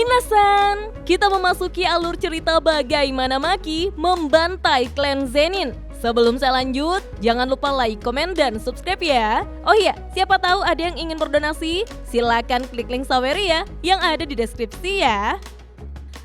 Minasan, kita memasuki alur cerita bagaimana Maki membantai klan Zenin. Sebelum saya lanjut, jangan lupa like, komen, dan subscribe ya. Oh iya, siapa tahu ada yang ingin berdonasi? Silakan klik link Saweria yang ada di deskripsi ya.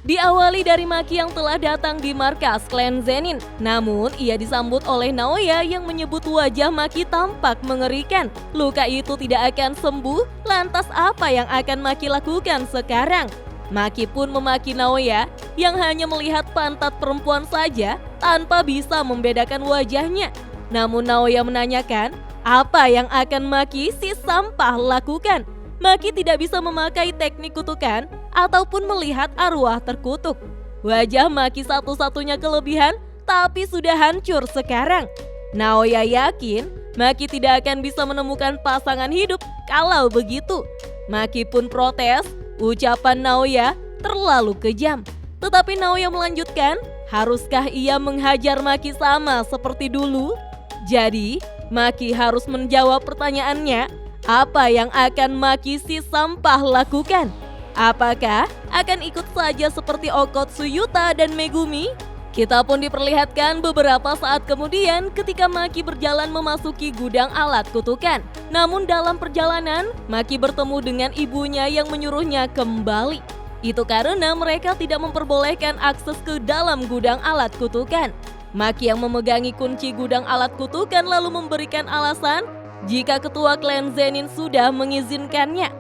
Diawali dari Maki yang telah datang di markas klan Zenin. Namun, ia disambut oleh Naoya yang menyebut wajah Maki tampak mengerikan. Luka itu tidak akan sembuh, lantas apa yang akan Maki lakukan sekarang? Maki pun memaki Naoya yang hanya melihat pantat perempuan saja tanpa bisa membedakan wajahnya. Namun Naoya menanyakan, apa yang akan Maki si sampah lakukan? Maki tidak bisa memakai teknik kutukan ataupun melihat arwah terkutuk. Wajah Maki satu-satunya kelebihan tapi sudah hancur sekarang. Naoya yakin Maki tidak akan bisa menemukan pasangan hidup kalau begitu. Maki pun protes. Ucapan Naoya terlalu kejam. Tetapi Naoya melanjutkan, haruskah ia menghajar Maki sama seperti dulu? Jadi, Maki harus menjawab pertanyaannya, apa yang akan Maki si sampah lakukan? Apakah akan ikut saja seperti Okotsu Yuta dan Megumi? Kita pun diperlihatkan beberapa saat kemudian ketika Maki berjalan memasuki gudang alat kutukan. Namun dalam perjalanan, Maki bertemu dengan ibunya yang menyuruhnya kembali. Itu karena mereka tidak memperbolehkan akses ke dalam gudang alat kutukan. Maki yang memegangi kunci gudang alat kutukan lalu memberikan alasan jika ketua klan Zenin sudah mengizinkannya.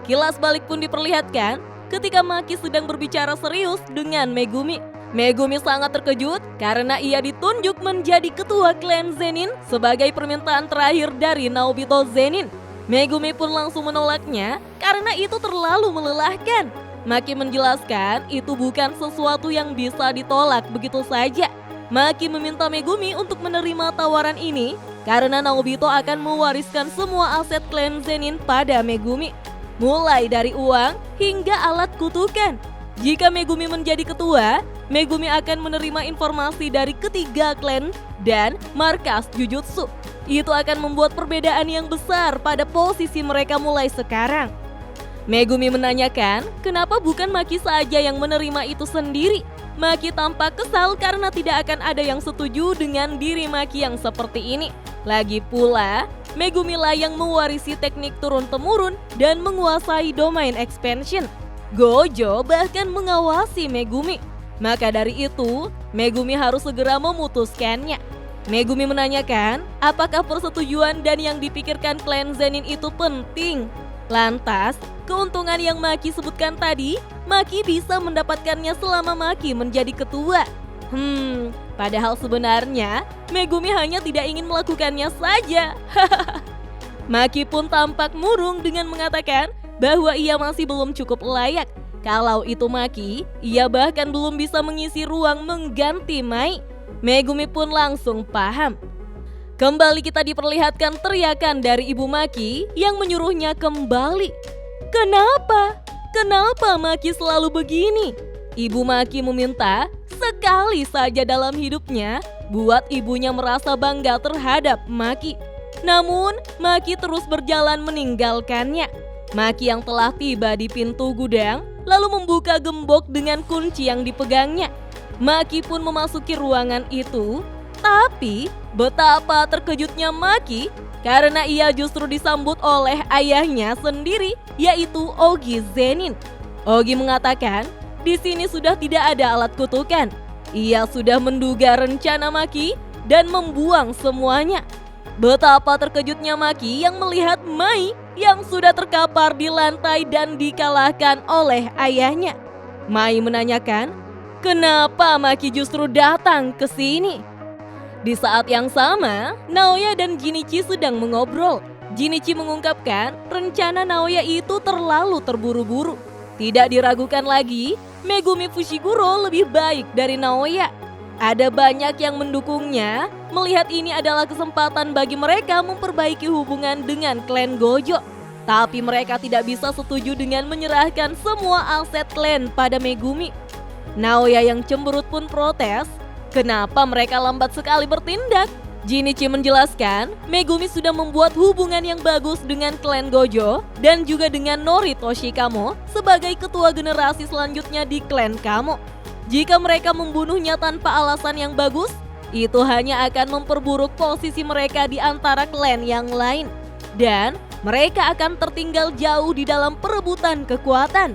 Kilas balik pun diperlihatkan ketika Maki sedang berbicara serius dengan Megumi. Megumi sangat terkejut karena ia ditunjuk menjadi ketua klan Zenin sebagai permintaan terakhir dari Naobito Zenin. Megumi pun langsung menolaknya karena itu terlalu melelahkan. Maki menjelaskan itu bukan sesuatu yang bisa ditolak begitu saja. Maki meminta Megumi untuk menerima tawaran ini karena Naobito akan mewariskan semua aset klan Zenin pada Megumi, mulai dari uang hingga alat kutukan. Jika Megumi menjadi ketua, Megumi akan menerima informasi dari ketiga klan dan markas Jujutsu. Itu akan membuat perbedaan yang besar pada posisi mereka mulai sekarang. Megumi menanyakan, kenapa bukan Maki saja yang menerima itu sendiri? Maki tampak kesal karena tidak akan ada yang setuju dengan diri Maki yang seperti ini. Lagi pula, Megumi lah yang mewarisi teknik turun-temurun dan menguasai domain expansion. Gojo bahkan mengawasi Megumi. Maka dari itu, Megumi harus segera memutuskannya. Megumi menanyakan, apakah persetujuan dan yang dipikirkan klan Zenin itu penting? Lantas, keuntungan yang Maki sebutkan tadi, Maki bisa mendapatkannya selama Maki menjadi ketua. Padahal sebenarnya Megumi hanya tidak ingin melakukannya saja. Maki pun tampak murung dengan mengatakan bahwa ia masih belum cukup layak. Kalau itu Maki, ia bahkan belum bisa mengisi ruang mengganti Mai. Megumi pun langsung paham. Kembali kita diperlihatkan teriakan dari ibu Maki yang menyuruhnya kembali. Kenapa? Kenapa Maki selalu begini? Ibu Maki meminta sekali saja dalam hidupnya buat ibunya merasa bangga terhadap Maki. Namun, Maki terus berjalan meninggalkannya. Maki yang telah tiba di pintu gudang lalu membuka gembok dengan kunci yang dipegangnya. Maki pun memasuki ruangan itu, tapi betapa terkejutnya Maki karena ia justru disambut oleh ayahnya sendiri, yaitu Ogi Zenin. Ogi mengatakan, di sini sudah tidak ada alat kutukan. Ia sudah menduga rencana Maki dan membuang semuanya. Betapa terkejutnya Maki yang melihat Mai yang sudah terkapar di lantai dan dikalahkan oleh ayahnya. Mai menanyakan, kenapa Maki justru datang ke sini? Di saat yang sama, Naoya dan Jinichi sedang mengobrol. Jinichi mengungkapkan rencana Naoya itu terlalu terburu-buru. Tidak diragukan lagi, Megumi Fushiguro lebih baik dari Naoya. Ada banyak yang mendukungnya, melihat ini adalah kesempatan bagi mereka memperbaiki hubungan dengan klan Gojo. Tapi mereka tidak bisa setuju dengan menyerahkan semua aset klan pada Megumi. Naoya yang cemberut pun protes, kenapa mereka lambat sekali bertindak? Jinichi menjelaskan, Megumi sudah membuat hubungan yang bagus dengan klan Gojo dan juga dengan Noritoshi Kamo sebagai ketua generasi selanjutnya di klan Kamo. Jika mereka membunuhnya tanpa alasan yang bagus, itu hanya akan memperburuk posisi mereka di antara klan yang lain. Dan mereka akan tertinggal jauh di dalam perebutan kekuatan.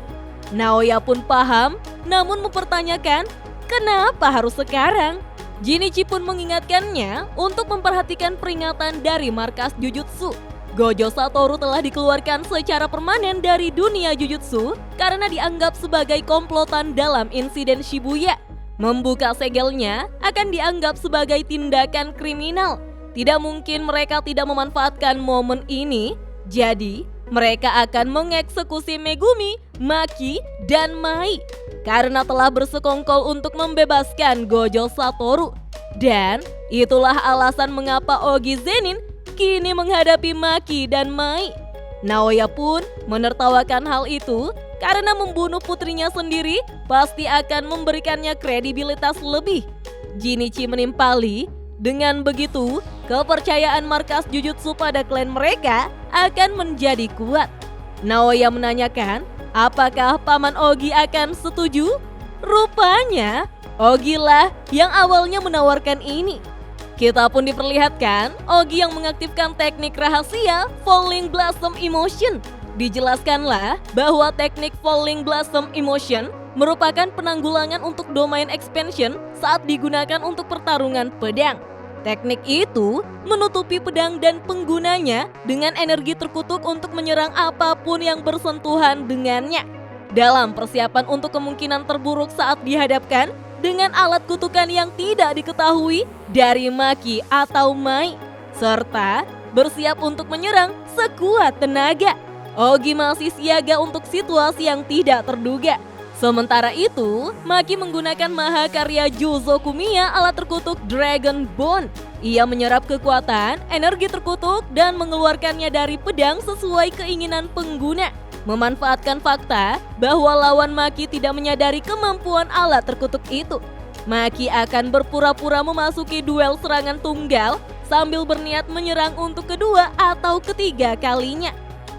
Naoya pun paham, namun mempertanyakan, kenapa harus sekarang? Jinichi pun mengingatkannya untuk memperhatikan peringatan dari markas Jujutsu. Gojo Satoru telah dikeluarkan secara permanen dari dunia Jujutsu karena dianggap sebagai komplotan dalam insiden Shibuya. Membuka segelnya akan dianggap sebagai tindakan kriminal. Tidak mungkin mereka tidak memanfaatkan momen ini, jadi mereka akan mengeksekusi Megumi, Maki, dan Mai karena telah bersekongkol untuk membebaskan Gojo Satoru. Dan itulah alasan mengapa Ogi Zenin kini menghadapi Maki dan Mai. Naoya pun menertawakan hal itu karena membunuh putrinya sendiri pasti akan memberikannya kredibilitas lebih. Jinichi menimpali, dengan begitu kepercayaan markas Jujutsu pada klan mereka akan menjadi kuat. Naoya menanyakan, apakah Paman Ogi akan setuju? Rupanya Ogi lah yang awalnya menawarkan ini. Kita pun diperlihatkan Ogi yang mengaktifkan teknik rahasia Falling Blossom Emotion. Dijelaskanlah bahwa teknik Falling Blossom Emotion merupakan penanggulangan untuk domain expansion saat digunakan untuk pertarungan pedang. Teknik itu menutupi pedang dan penggunanya dengan energi terkutuk untuk menyerang apapun yang bersentuhan dengannya. Dalam persiapan untuk kemungkinan terburuk saat dihadapkan dengan alat kutukan yang tidak diketahui dari Maki atau Mai, serta bersiap untuk menyerang sekuat tenaga. Ogi masih siaga untuk situasi yang tidak terduga. Sementara itu, Maki menggunakan mahakarya Juzoku Miya alat terkutuk Dragon Bone. Ia menyerap kekuatan, energi terkutuk, dan mengeluarkannya dari pedang sesuai keinginan pengguna. Memanfaatkan fakta bahwa lawan Maki tidak menyadari kemampuan alat terkutuk itu, Maki akan berpura-pura memasuki duel serangan tunggal sambil berniat menyerang untuk kedua atau ketiga kalinya.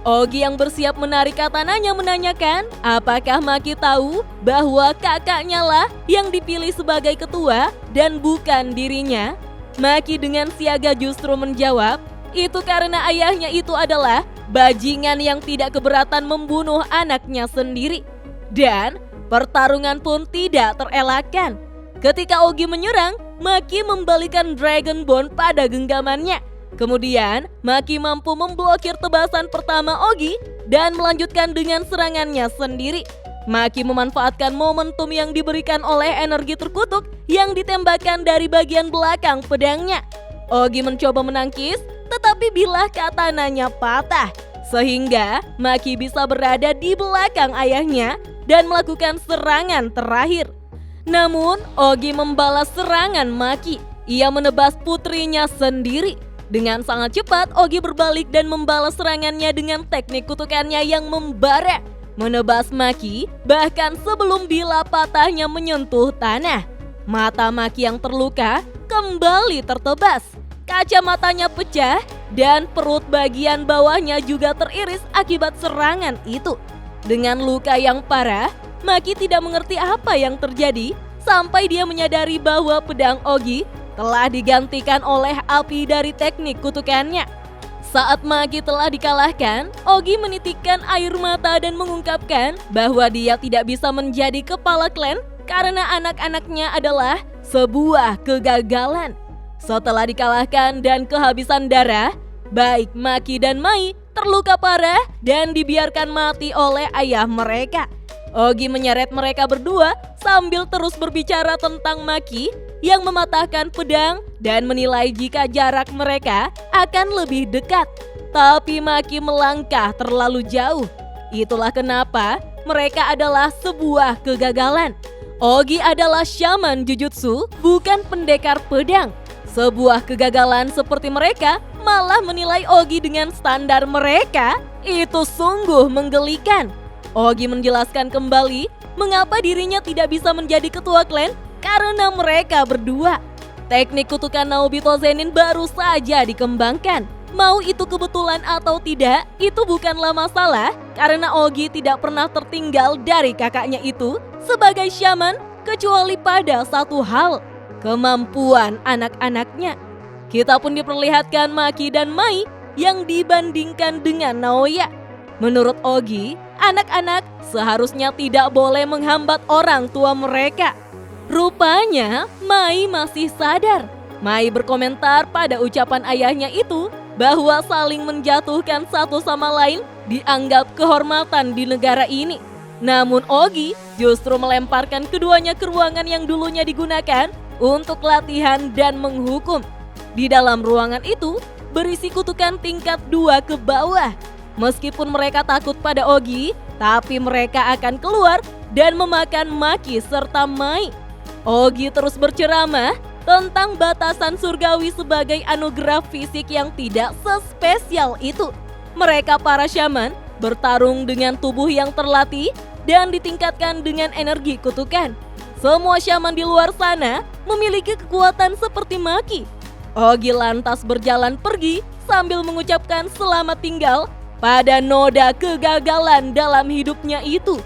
Ogi yang bersiap menarik katananya menanyakan, apakah Maki tahu bahwa kakaknya lah yang dipilih sebagai ketua dan bukan dirinya? Maki dengan siaga justru menjawab, itu karena ayahnya itu adalah bajingan yang tidak keberatan membunuh anaknya sendiri. Dan pertarungan pun tidak terelakkan. Ketika Ogi menyerang, Maki membalikan Dragon Bone pada genggamannya. Kemudian, Maki mampu memblokir tebasan pertama Ogi dan melanjutkan dengan serangannya sendiri. Maki memanfaatkan momentum yang diberikan oleh energi terkutuk yang ditembakkan dari bagian belakang pedangnya. Ogi mencoba menangkis, tetapi bilah katananya patah, sehingga Maki bisa berada di belakang ayahnya dan melakukan serangan terakhir. Namun, Ogi membalas serangan Maki. Ia menebas putrinya sendiri. Dengan sangat cepat, Ogi berbalik dan membalas serangannya dengan teknik kutukannya yang membara, menebas Maki bahkan sebelum bilah patahnya menyentuh tanah. Mata Maki yang terluka kembali tertebas, kacamatanya pecah, dan perut bagian bawahnya juga teriris akibat serangan itu. Dengan luka yang parah, Maki tidak mengerti apa yang terjadi sampai dia menyadari bahwa pedang Ogi telah digantikan oleh api dari teknik kutukannya. Saat Maki telah dikalahkan, Ogi menitikkan air mata dan mengungkapkan bahwa dia tidak bisa menjadi kepala klan karena anak-anaknya adalah sebuah kegagalan. Setelah dikalahkan dan kehabisan darah, baik Maki dan Mai terluka parah dan dibiarkan mati oleh ayah mereka. Ogi menyeret mereka berdua sambil terus berbicara tentang Maki yang mematahkan pedang dan menilai jika jarak mereka akan lebih dekat. Tapi Maki melangkah terlalu jauh. Itulah kenapa mereka adalah sebuah kegagalan. Ogi adalah shaman jujutsu, bukan pendekar pedang. Sebuah kegagalan seperti mereka malah menilai Ogi dengan standar mereka, itu sungguh menggelikan. Ogi menjelaskan kembali mengapa dirinya tidak bisa menjadi ketua klan karena mereka berdua. Teknik kutukan Naobito Zenin baru saja dikembangkan. Mau itu kebetulan atau tidak, itu bukanlah masalah karena Ogi tidak pernah tertinggal dari kakaknya itu sebagai shaman kecuali pada satu hal, kemampuan anak-anaknya. Kita pun diperlihatkan Maki dan Mai yang dibandingkan dengan Naoya. Menurut Ogi, anak-anak seharusnya tidak boleh menghambat orang tua mereka. Rupanya Mai masih sadar. Mai berkomentar pada ucapan ayahnya itu bahwa saling menjatuhkan satu sama lain dianggap kehormatan di negara ini. Namun Ogi justru melemparkan keduanya ke ruangan yang dulunya digunakan untuk latihan dan menghukum. Di dalam ruangan itu berisi kutukan tingkat 2 ke bawah. Meskipun mereka takut pada Ogi, tapi mereka akan keluar dan memakan Maki serta Mai. Ogi terus berceramah tentang batasan surgawi sebagai anugerah fisik yang tidak sespesial itu. Mereka para shaman bertarung dengan tubuh yang terlatih dan ditingkatkan dengan energi kutukan. Semua shaman di luar sana memiliki kekuatan seperti Maki. Ogi lantas berjalan pergi sambil mengucapkan selamat tinggal pada noda kegagalan dalam hidupnya itu.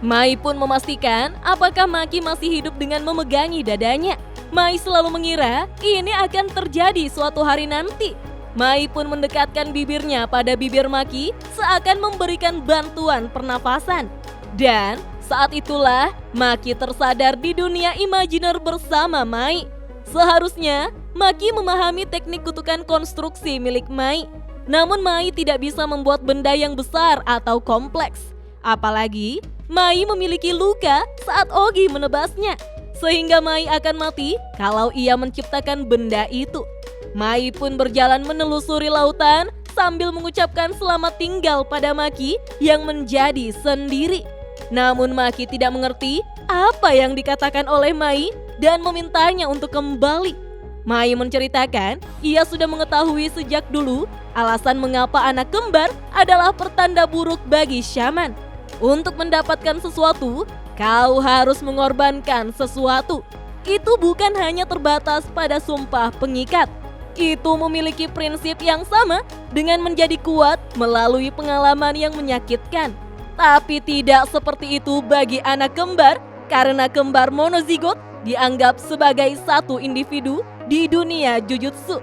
Mai pun memastikan apakah Maki masih hidup dengan memegangi dadanya. Mai selalu mengira ini akan terjadi suatu hari nanti. Mai pun mendekatkan bibirnya pada bibir Maki seakan memberikan bantuan pernafasan. Dan saat itulah Maki tersadar di dunia imajiner bersama Mai. Seharusnya Maki memahami teknik kutukan konstruksi milik Mai. Namun Mai tidak bisa membuat benda yang besar atau kompleks. Apalagi Mai memiliki luka saat Ogi menebasnya, sehingga Mai akan mati kalau ia menciptakan benda itu. Mai pun berjalan menelusuri lautan sambil mengucapkan selamat tinggal pada Maki yang menjadi sendiri. Namun Maki tidak mengerti apa yang dikatakan oleh Mai dan memintanya untuk kembali. Mai menceritakan ia sudah mengetahui sejak dulu alasan mengapa anak kembar adalah pertanda buruk bagi shaman. Untuk mendapatkan sesuatu, kau harus mengorbankan sesuatu. Itu bukan hanya terbatas pada sumpah pengikat. Itu memiliki prinsip yang sama dengan menjadi kuat melalui pengalaman yang menyakitkan. Tapi tidak seperti itu bagi anak kembar karena kembar monozigot dianggap sebagai satu individu di dunia jujutsu.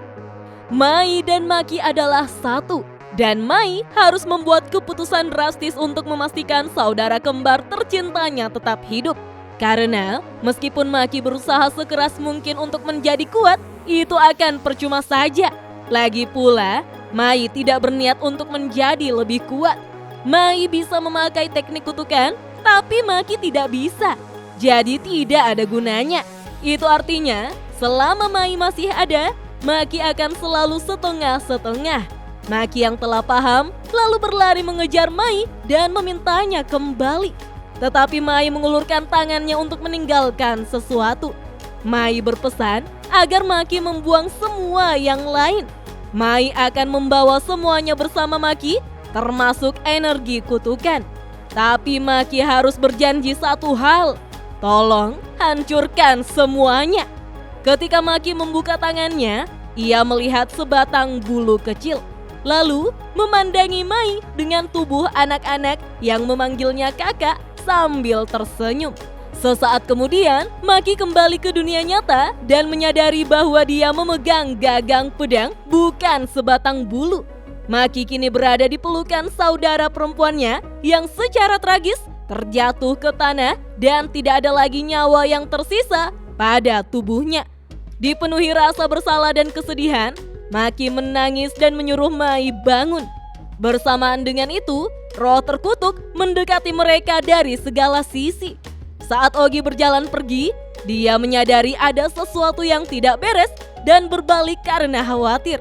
Mai dan Maki adalah satu. Dan Mai harus membuat keputusan drastis untuk memastikan saudara kembar tercintanya tetap hidup. Karena meskipun Maki berusaha sekeras mungkin untuk menjadi kuat, itu akan percuma saja. Lagi pula, Mai tidak berniat untuk menjadi lebih kuat. Mai bisa memakai teknik kutukan, tapi Maki tidak bisa. Jadi tidak ada gunanya. Itu artinya, selama Mai masih ada, Maki akan selalu setengah-setengah. Maki yang telah paham lalu berlari mengejar Mai dan memintanya kembali. Tetapi Mai mengulurkan tangannya untuk meninggalkan sesuatu. Mai berpesan agar Maki membuang semua yang lain. Mai akan membawa semuanya bersama Maki, termasuk energi kutukan. Tapi Maki harus berjanji satu hal, tolong hancurkan semuanya. Ketika Maki membuka tangannya, ia melihat sebatang bulu kecil. Lalu memandangi Mai dengan tubuh anak-anak yang memanggilnya kakak sambil tersenyum. Sesaat kemudian, Maki kembali ke dunia nyata dan menyadari bahwa dia memegang gagang pedang, bukan sebatang bulu. Maki kini berada di pelukan saudara perempuannya yang secara tragis terjatuh ke tanah dan tidak ada lagi nyawa yang tersisa pada tubuhnya. Dipenuhi rasa bersalah dan kesedihan, Maki menangis dan menyuruh Mai bangun. Bersamaan dengan itu, roh terkutuk mendekati mereka dari segala sisi. Saat Ogi berjalan pergi, dia menyadari ada sesuatu yang tidak beres dan berbalik karena khawatir.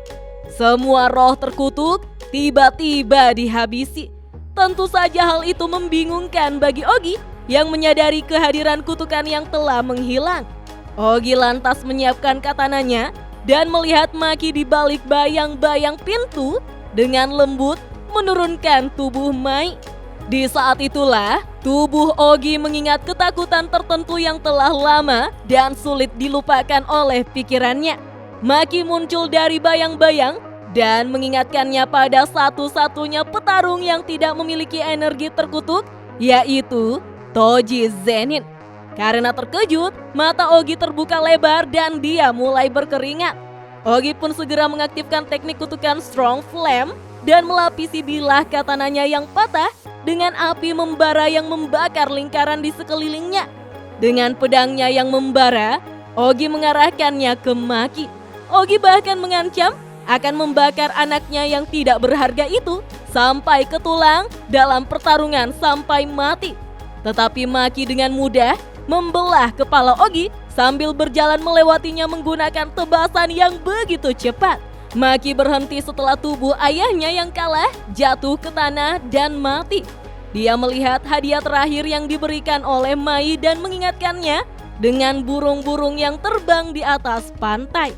Semua roh terkutuk tiba-tiba dihabisi. Tentu saja hal itu membingungkan bagi Ogi yang menyadari kehadiran kutukan yang telah menghilang. Ogi lantas menyiapkan katananya dan melihat Maki di balik bayang-bayang pintu dengan lembut menurunkan tubuh Mai. Di saat itulah, tubuh Ogi mengingat ketakutan tertentu yang telah lama dan sulit dilupakan oleh pikirannya. Maki muncul dari bayang-bayang dan mengingatkannya pada satu-satunya petarung yang tidak memiliki energi terkutuk, yaitu Toji Zenin. Karena terkejut, mata Ogi terbuka lebar dan dia mulai berkeringat. Ogi pun segera mengaktifkan teknik kutukan Strong Flame dan melapisi bilah katananya yang patah dengan api membara yang membakar lingkaran di sekelilingnya. Dengan pedangnya yang membara, Ogi mengarahkannya ke Maki. Ogi bahkan mengancam akan membakar anaknya yang tidak berharga itu sampai ke tulang dalam pertarungan sampai mati. Tetapi Maki dengan mudah membelah kepala Ogi sambil berjalan melewatinya menggunakan tebasan yang begitu cepat. Maki berhenti setelah tubuh ayahnya yang kalah jatuh ke tanah dan mati. Dia melihat hadiah terakhir yang diberikan oleh Mai dan mengingatkannya dengan burung-burung yang terbang di atas pantai.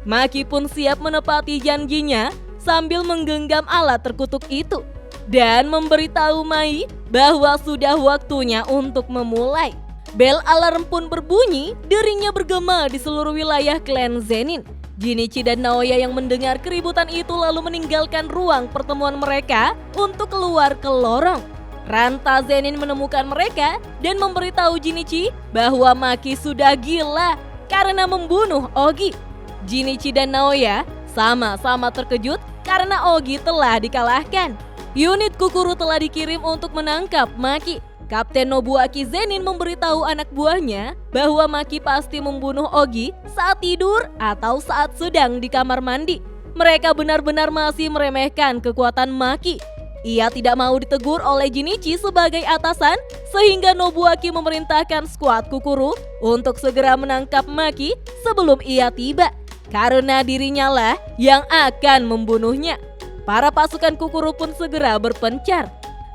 Maki pun siap menepati janjinya sambil menggenggam alat terkutuk itu dan memberitahu Mai bahwa sudah waktunya untuk memulai. Bel alarm pun berbunyi, deringnya bergema di seluruh wilayah klan Zenin. Jinichi dan Naoya yang mendengar keributan itu lalu meninggalkan ruang pertemuan mereka untuk keluar ke lorong. Ranta Zenin menemukan mereka dan memberitahu Jinichi bahwa Maki sudah gila karena membunuh Ogi. Jinichi dan Naoya sama-sama terkejut karena Ogi telah dikalahkan. Unit Kukuru telah dikirim untuk menangkap Maki. Kapten Nobuaki Zenin memberitahu anak buahnya bahwa Maki pasti membunuh Ogi saat tidur atau saat sedang di kamar mandi. Mereka benar-benar masih meremehkan kekuatan Maki. Ia tidak mau ditegur oleh Jinichi sebagai atasan sehingga Nobuaki memerintahkan skuad Kukuru untuk segera menangkap Maki sebelum ia tiba. Karena dirinya lah yang akan membunuhnya. Para pasukan Kukuru pun segera berpencar.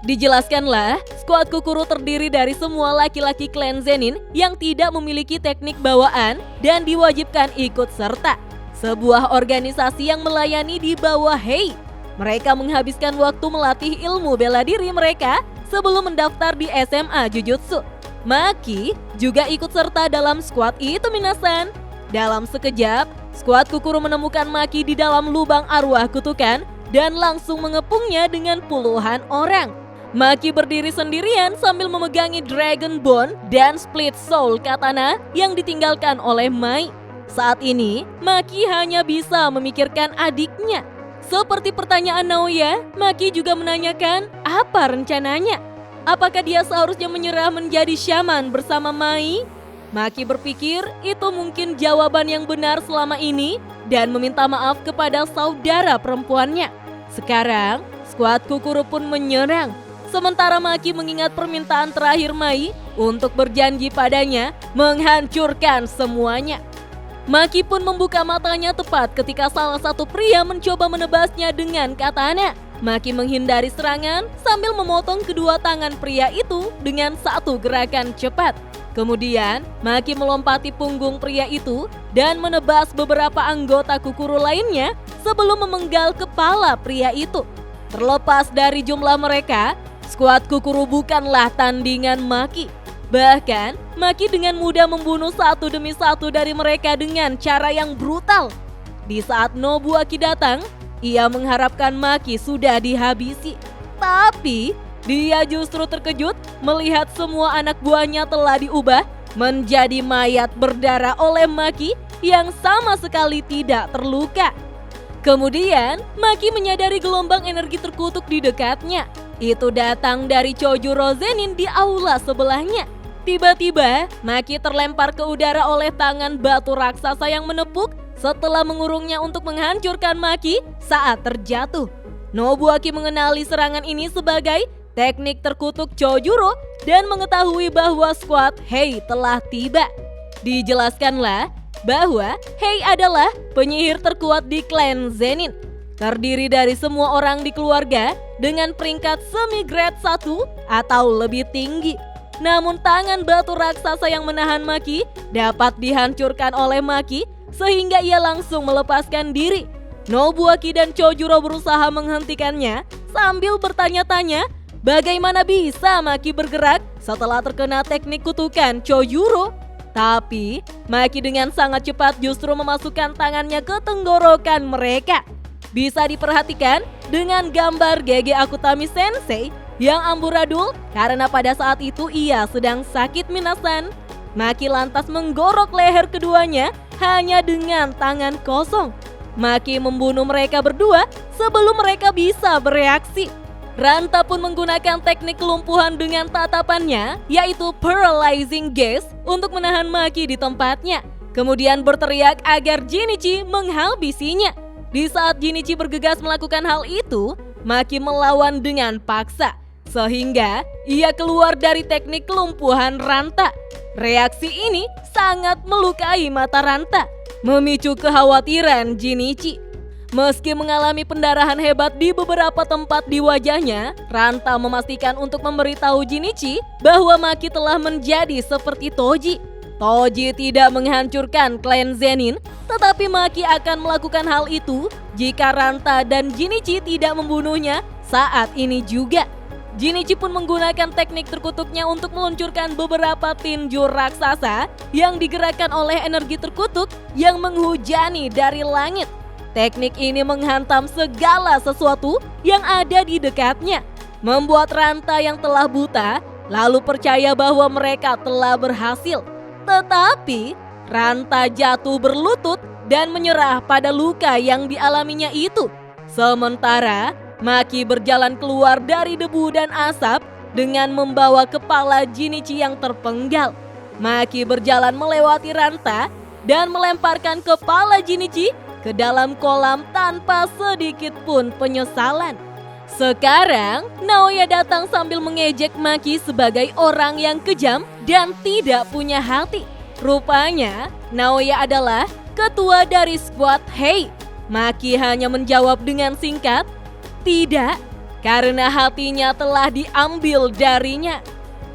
Dijelaskanlah, skuad Kukuru terdiri dari semua laki-laki klan Zenin yang tidak memiliki teknik bawaan dan diwajibkan ikut serta. Sebuah organisasi yang melayani di bawah Hei. Mereka menghabiskan waktu melatih ilmu bela diri mereka sebelum mendaftar di SMA Jujutsu. Maki juga ikut serta dalam skuad itu, minasan. Dalam sekejap, skuad Kukuru menemukan Maki di dalam lubang arwah kutukan dan langsung mengepungnya dengan puluhan orang. Maki berdiri sendirian sambil memegangi Dragon Bone dan Split Soul katana yang ditinggalkan oleh Mai. Saat ini, Maki hanya bisa memikirkan adiknya. Seperti pertanyaan Naoya, Maki juga menanyakan apa rencananya. Apakah dia seharusnya menyerah menjadi shaman bersama Mai? Maki berpikir itu mungkin jawaban yang benar selama ini dan meminta maaf kepada saudara perempuannya. Sekarang, skuad Kukuru pun menyerang. Sementara Maki mengingat permintaan terakhir Mai untuk berjanji padanya menghancurkan semuanya. Maki pun membuka matanya tepat ketika salah satu pria mencoba menebasnya dengan katana. Maki menghindari serangan sambil memotong kedua tangan pria itu dengan satu gerakan cepat. Kemudian, Maki melompati punggung pria itu dan menebas beberapa anggota Kukuru lainnya sebelum memenggal kepala pria itu. Terlepas dari jumlah mereka, skuad Kukuru bukanlah tandingan Maki. Bahkan, Maki dengan mudah membunuh satu demi satu dari mereka dengan cara yang brutal. Di saat Nobuaki datang, ia mengharapkan Maki sudah dihabisi. Tapi, dia justru terkejut melihat semua anak buahnya telah diubah menjadi mayat berdarah oleh Maki yang sama sekali tidak terluka. Kemudian, Maki menyadari gelombang energi terkutuk di dekatnya. Itu datang dari Chojuro Zenin di aula sebelahnya. Tiba-tiba, Maki terlempar ke udara oleh tangan batu raksasa yang menepuk setelah mengurungnya untuk menghancurkan Maki saat terjatuh. Nobuaki mengenali serangan ini sebagai teknik terkutuk Chojuro dan mengetahui bahwa skuad Hei telah tiba. Dijelaskanlah bahwa Hei adalah penyihir terkuat di klan Zenin. Terdiri dari semua orang di keluarga dengan peringkat semi grade 1 atau lebih tinggi. Namun tangan batu raksasa yang menahan Maki dapat dihancurkan oleh Maki sehingga ia langsung melepaskan diri. Nobuaki dan Chojuro berusaha menghentikannya sambil bertanya-tanya Bagaimana bisa Maki bergerak setelah terkena teknik kutukan Chojuro? Tapi Maki dengan sangat cepat justru memasukkan tangannya ke tenggorokan mereka. Bisa diperhatikan dengan gambar Gege Akutami Sensei yang amburadul karena pada saat itu ia sedang sakit minasan. Maki lantas menggorok leher keduanya hanya dengan tangan kosong. Maki membunuh mereka berdua sebelum mereka bisa bereaksi. Ranta pun menggunakan teknik kelumpuhan dengan tatapannya, yaitu paralyzing gaze, untuk menahan Maki di tempatnya. Kemudian berteriak agar Jinichi menghabisinya. Di saat Jinichi bergegas melakukan hal itu, Maki melawan dengan paksa, sehingga ia keluar dari teknik kelumpuhan Ranta. Reaksi ini sangat melukai mata Ranta, memicu kekhawatiran Jinichi. Meski mengalami pendarahan hebat di beberapa tempat di wajahnya, Ranta memastikan untuk memberitahu Jinichi bahwa Maki telah menjadi seperti Toji. Toji tidak menghancurkan klan Zenin, tetapi Maki akan melakukan hal itu jika Ranta dan Jinichi tidak membunuhnya saat ini juga. Jinichi pun menggunakan teknik terkutuknya untuk meluncurkan beberapa tinju raksasa yang digerakkan oleh energi terkutuk yang menghujani dari langit. Teknik ini menghantam segala sesuatu yang ada di dekatnya, membuat Ranta yang telah buta lalu percaya bahwa mereka telah berhasil. Tetapi Ranta jatuh berlutut dan menyerah pada luka yang dialaminya itu. Sementara Maki berjalan keluar dari debu dan asap dengan membawa kepala Jinichi yang terpenggal. Maki berjalan melewati Ranta dan melemparkan kepala Jinichi ke dalam kolam tanpa sedikit pun penyesalan. Sekarang Naoya datang sambil mengejek Maki sebagai orang yang kejam dan tidak punya hati. Rupanya Naoya adalah ketua dari skuad Hei. Maki hanya menjawab dengan singkat, "Tidak, karena hatinya telah diambil darinya."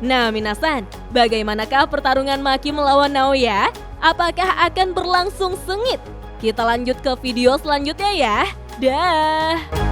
Nah minasan, bagaimanakah pertarungan Maki melawan Naoya? Apakah akan berlangsung sengit? Kita lanjut ke video selanjutnya ya. Dah.